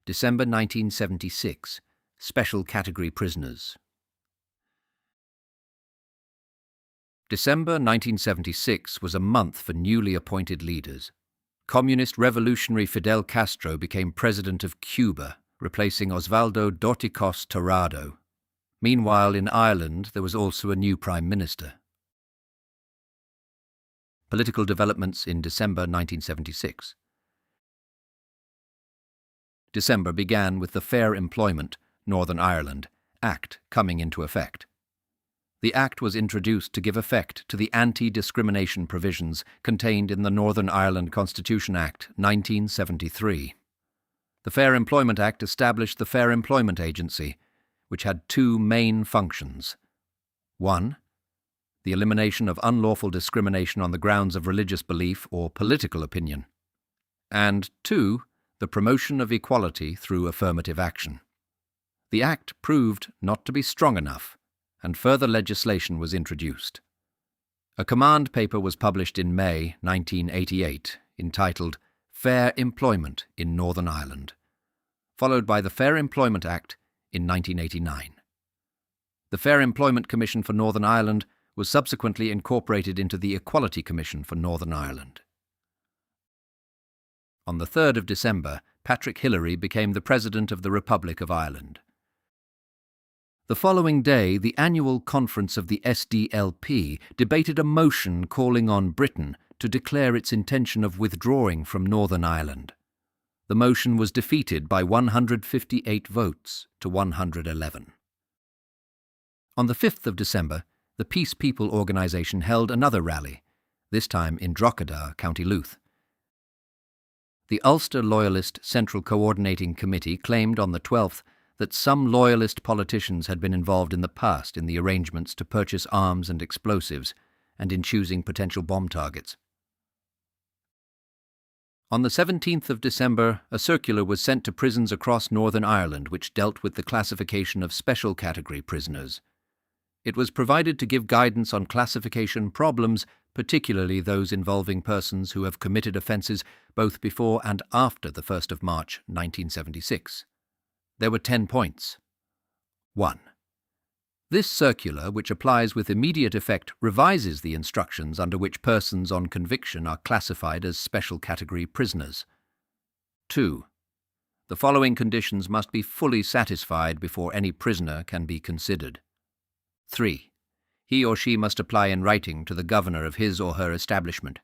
December 1976. Special Category Prisoners. December 1976 was a month for newly appointed leaders. Communist revolutionary Fidel Castro became president of Cuba, replacing Osvaldo Dorticos Torrado. Meanwhile, in Ireland, there was also a new prime minister. Political developments in December 1976. December began with the Fair Employment, Northern Ireland, Act coming into effect. The Act was introduced to give effect to the anti-discrimination provisions contained in the Northern Ireland Constitution Act 1973. The Fair Employment Act established the Fair Employment Agency, which had two main functions. 1. The elimination of unlawful discrimination on the grounds of religious belief or political opinion. And 2. The promotion of equality through affirmative action. The Act proved not to be strong enough, and further legislation was introduced. A command paper was published in May 1988, entitled Fair Employment in Northern Ireland, followed by the Fair Employment Act in 1989. The Fair Employment Commission for Northern Ireland was subsequently incorporated into the Equality Commission for Northern Ireland. On the 3rd of December, Patrick Hillery became the President of the Republic of Ireland. The following day, the annual conference of the SDLP debated a motion calling on Britain to declare its intention of withdrawing from Northern Ireland. The motion was defeated by 158 votes to 111. On the 5th of December, the Peace People organisation held another rally, this time in Drogheda, County Louth. The Ulster Loyalist Central Coordinating Committee claimed on the 12th that some Loyalist politicians had been involved in the past in the arrangements to purchase arms and explosives and in choosing potential bomb targets. On the 17th of December, a circular was sent to prisons across Northern Ireland which dealt with the classification of special category prisoners. It was provided to give guidance on classification problems, particularly those involving persons who have committed offences both before and after the 1st of March 1976. There were 10 points. 1. This circular, which applies with immediate effect, revises the instructions under which persons on conviction are classified as special category prisoners. 2. The following conditions must be fully satisfied before any prisoner can be considered. 3. He or she must apply in writing to the governor of his or her establishment.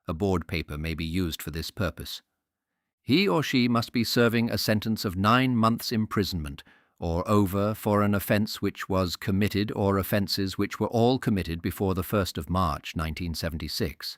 A board paper may be used for this purpose. He or she must be serving a sentence of 9 months' imprisonment or over for an offence which was committed or offences which were all committed before the 1st of March 1976.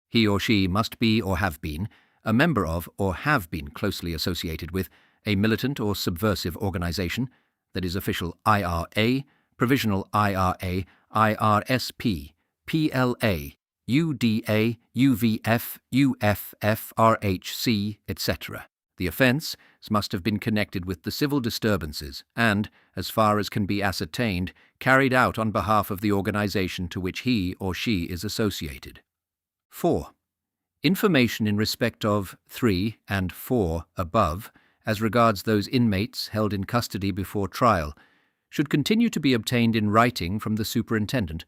He or she must be or have been a member of or have been closely associated with a militant or subversive organisation, that is official IRA, provisional IRA, IRSP, PLA, UDA, UVF, UFF, RHC, etc. The offence must have been connected with the civil disturbances and, as far as can be ascertained, carried out on behalf of the organisation to which he or she is associated. 4. Information in respect of 3 and 4 above, as regards those inmates held in custody before trial, should continue to be obtained in writing from the Superintendent,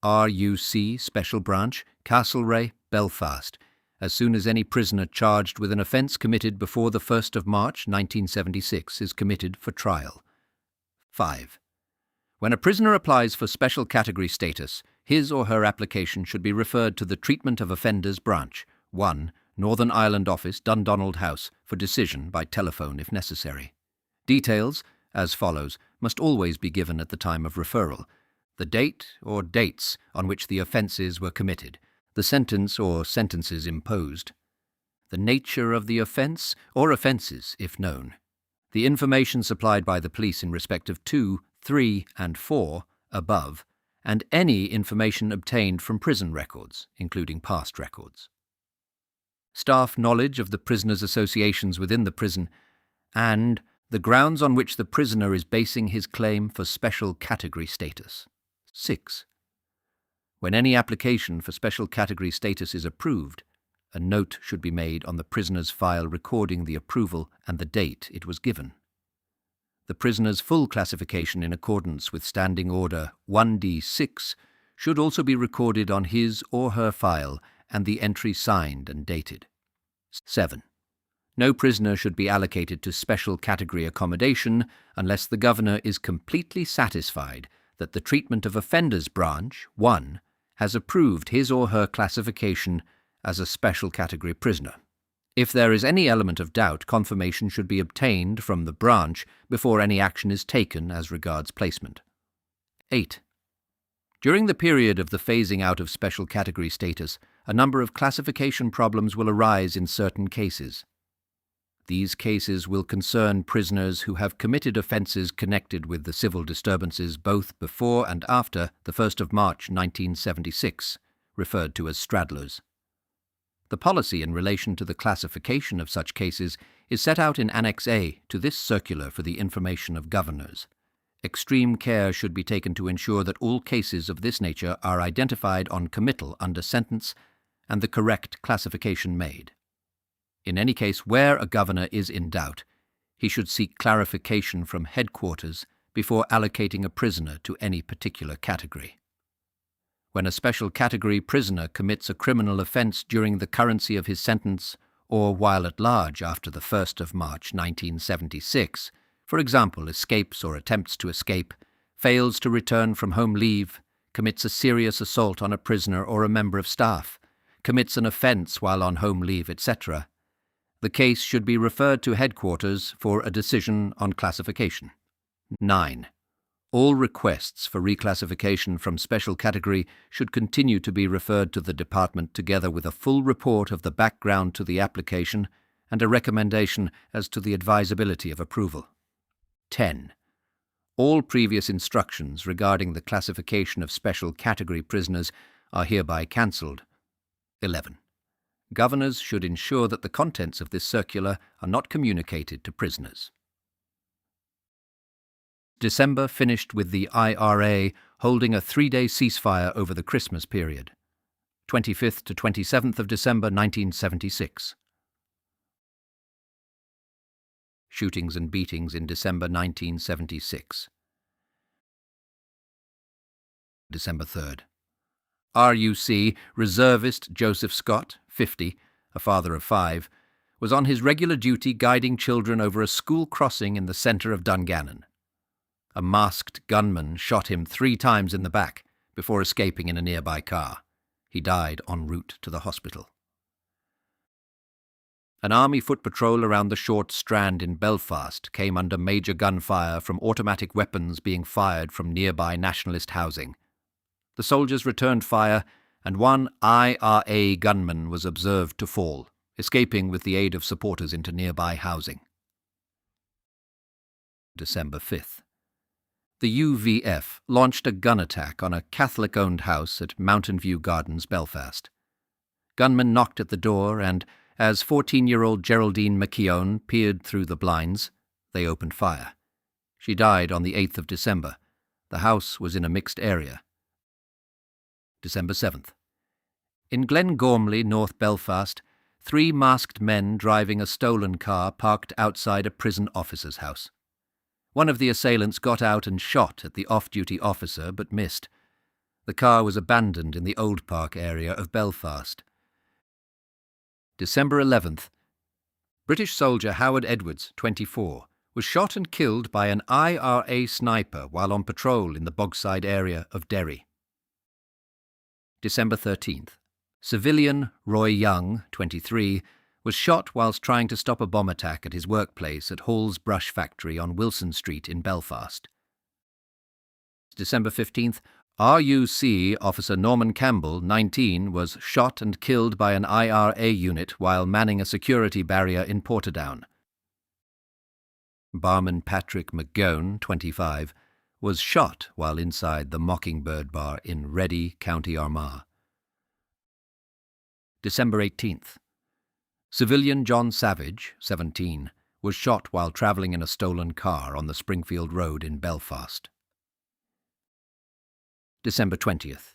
RUC Special Branch, Castlereagh, Belfast, as soon as any prisoner charged with an offence committed before the 1st of March 1976 is committed for trial. 5. When a prisoner applies for special category status, his or her application should be referred to the Treatment of Offenders Branch, 1, Northern Ireland Office, Dundonald House, for decision by telephone if necessary. Details, as follows, must always be given at the time of referral: the date or dates on which the offences were committed, the sentence or sentences imposed, the nature of the offence or offences, if known, the information supplied by the police in respect of 2, 3, and 4 above, and any information obtained from prison records, including past records. Staff knowledge of the prisoner's associations within the prison, and the grounds on which the prisoner is basing his claim for special category status. 6. When any application for special category status is approved, A note should be made on the prisoner's file recording the approval and the date it was given. The prisoner's full classification in accordance with Standing Order 1D6 should also be recorded on his or her file and the entry signed and dated. 7. No prisoner should be allocated to special category accommodation unless the governor is completely satisfied that the Treatment of Offenders Branch, 1, has approved his or her classification as a special category prisoner. If there is any element of doubt, confirmation should be obtained from the branch before any action is taken as regards placement. 8. During the period of the phasing out of special category status, a number of classification problems will arise in certain cases. These cases will concern prisoners who have committed offences connected with the civil disturbances both before and after the 1st of March 1976, referred to as straddlers. The policy in relation to the classification of such cases is set out in Annex A to this circular for the information of governors. Extreme care should be taken to ensure that all cases of this nature are identified on committal under sentence and the correct classification made. In any case where a governor is in doubt, he should seek clarification from headquarters before allocating a prisoner to any particular category. When a special category prisoner commits a criminal offence during the currency of his sentence or while at large after the 1st of March 1976, for example, escapes or attempts to escape, fails to return from home leave, commits a serious assault on a prisoner or a member of staff, commits an offence while on home leave, etc., the case should be referred to headquarters for a decision on classification. 9. All requests for reclassification from special category should continue to be referred to the department together with a full report of the background to the application and a recommendation as to the advisability of approval. 10. All previous instructions regarding the classification of special category prisoners are hereby cancelled. 11. Governors should ensure that the contents of this circular are not communicated to prisoners. December finished with the IRA holding a 3-day ceasefire over the Christmas period, 25th to 27th of December 1976. Shootings and beatings in December 1976. December 3rd. RUC reservist Joseph Scott, 50, a father of 5, was on his regular duty guiding children over a school crossing in the centre of Dungannon. A masked gunman shot him 3 times in the back before escaping in a nearby car. He died en route to the hospital. An army foot patrol around the Short Strand in Belfast came under major gunfire from automatic weapons being fired from nearby nationalist housing. The soldiers returned fire, and one IRA gunman was observed to fall, escaping with the aid of supporters into nearby housing. December 5th. The UVF launched a gun attack on a Catholic-owned house at Mountain View Gardens, Belfast. Gunmen knocked at the door and, as 14-year-old Geraldine McKeown peered through the blinds, they opened fire. She died on the 8th of December. The house was in a mixed area. December 7th. In Glengormley, North Belfast, 3 masked men driving a stolen car parked outside a prison officer's house. One of the assailants got out and shot at the off-duty officer but missed. The car was abandoned in the Old Park area of Belfast. December 11th. British soldier Howard Edwards, 24, was shot and killed by an IRA sniper while on patrol in the Bogside area of Derry. December 13th. Civilian Roy Young, 23, was shot whilst trying to stop a bomb attack at his workplace at Hall's Brush Factory on Wilson Street in Belfast. December 15th, RUC officer Norman Campbell, 19, was shot and killed by an IRA unit while manning a security barrier in Portadown. Barman Patrick McGowan, 25, was shot while inside the Mockingbird Bar in Reddy, County Armagh. December 18th. Civilian John Savage, 17, was shot while travelling in a stolen car on the Springfield Road in Belfast. December 20th.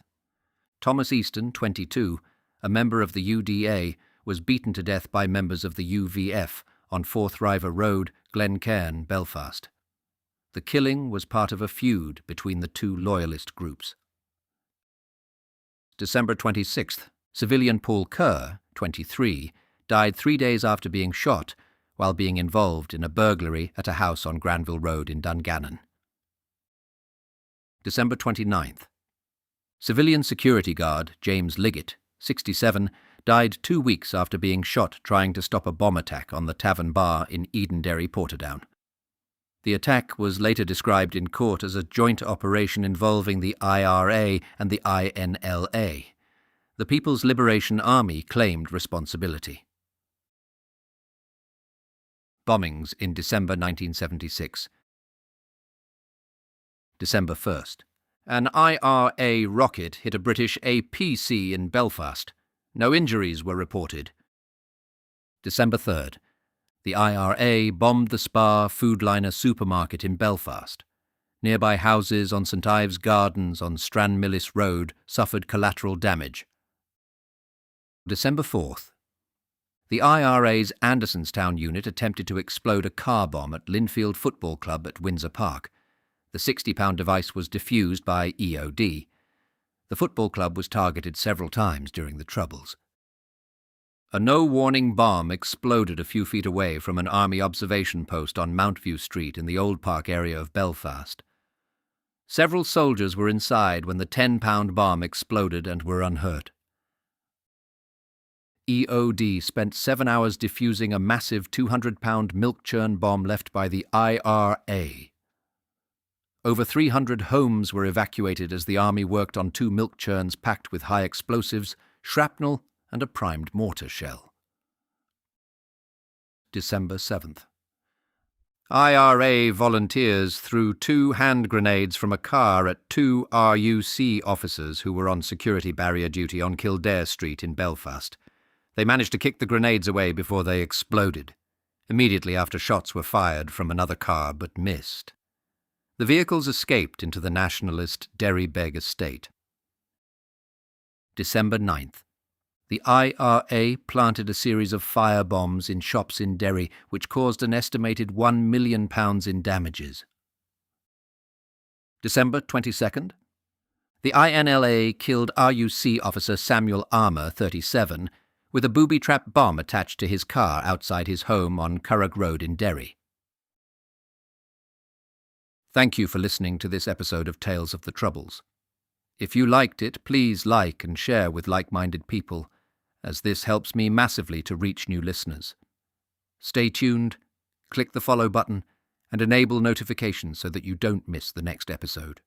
Thomas Easton, 22, a member of the UDA, was beaten to death by members of the UVF on Forth River Road, Glencairn, Belfast. The killing was part of a feud between the two loyalist groups. December 26th, civilian Paul Kerr, 23, died 3 days after being shot while being involved in a burglary at a house on Granville Road in Dungannon. December 29th. Civilian security guard James Liggett, 67, died 2 weeks after being shot trying to stop a bomb attack on the Tavern Bar in Edenderry, Portadown. The attack was later described in court as a joint operation involving the IRA and the INLA. The People's Liberation Army claimed responsibility. Bombings in December 1976. December 1st. An IRA rocket hit a British APC in Belfast. No injuries were reported. December 3rd. The IRA bombed the Spar Foodliner supermarket in Belfast. Nearby houses on St Ives Gardens on Stranmillis Road suffered collateral damage. December 4th. The IRA's Andersonstown unit attempted to explode a car bomb at Linfield Football Club at Windsor Park. The 60-pound device was defused by EOD. The football club was targeted several times during the Troubles. A no-warning bomb exploded a few feet away from an army observation post on Mountview Street in the Old Park area of Belfast. Several soldiers were inside when the 10-pound bomb exploded and were unhurt. EOD spent 7 hours defusing a massive 200-pound milk churn bomb left by the IRA. Over 300 homes were evacuated as the army worked on 2 milk churns packed with high explosives, shrapnel, and a primed mortar shell. December 7th. IRA volunteers threw 2 hand grenades from a car at 2 RUC officers who were on security barrier duty on Kildare Street in Belfast. They managed to kick the grenades away before they exploded, immediately after shots were fired from another car but missed. The vehicles escaped into the nationalist Derry Beg estate. December 9th. The IRA planted a series of firebombs in shops in Derry, which caused an estimated £1 million in damages. December 22nd. The INLA killed RUC officer Samuel Armour, 37, with a booby-trap bomb attached to his car outside his home on Curragh Road in Derry. Thank you for listening to this episode of Tales of the Troubles. If you liked it, please like and share with like-minded people, as this helps me massively to reach new listeners. Stay tuned, click the follow button, and enable notifications so that you don't miss the next episode.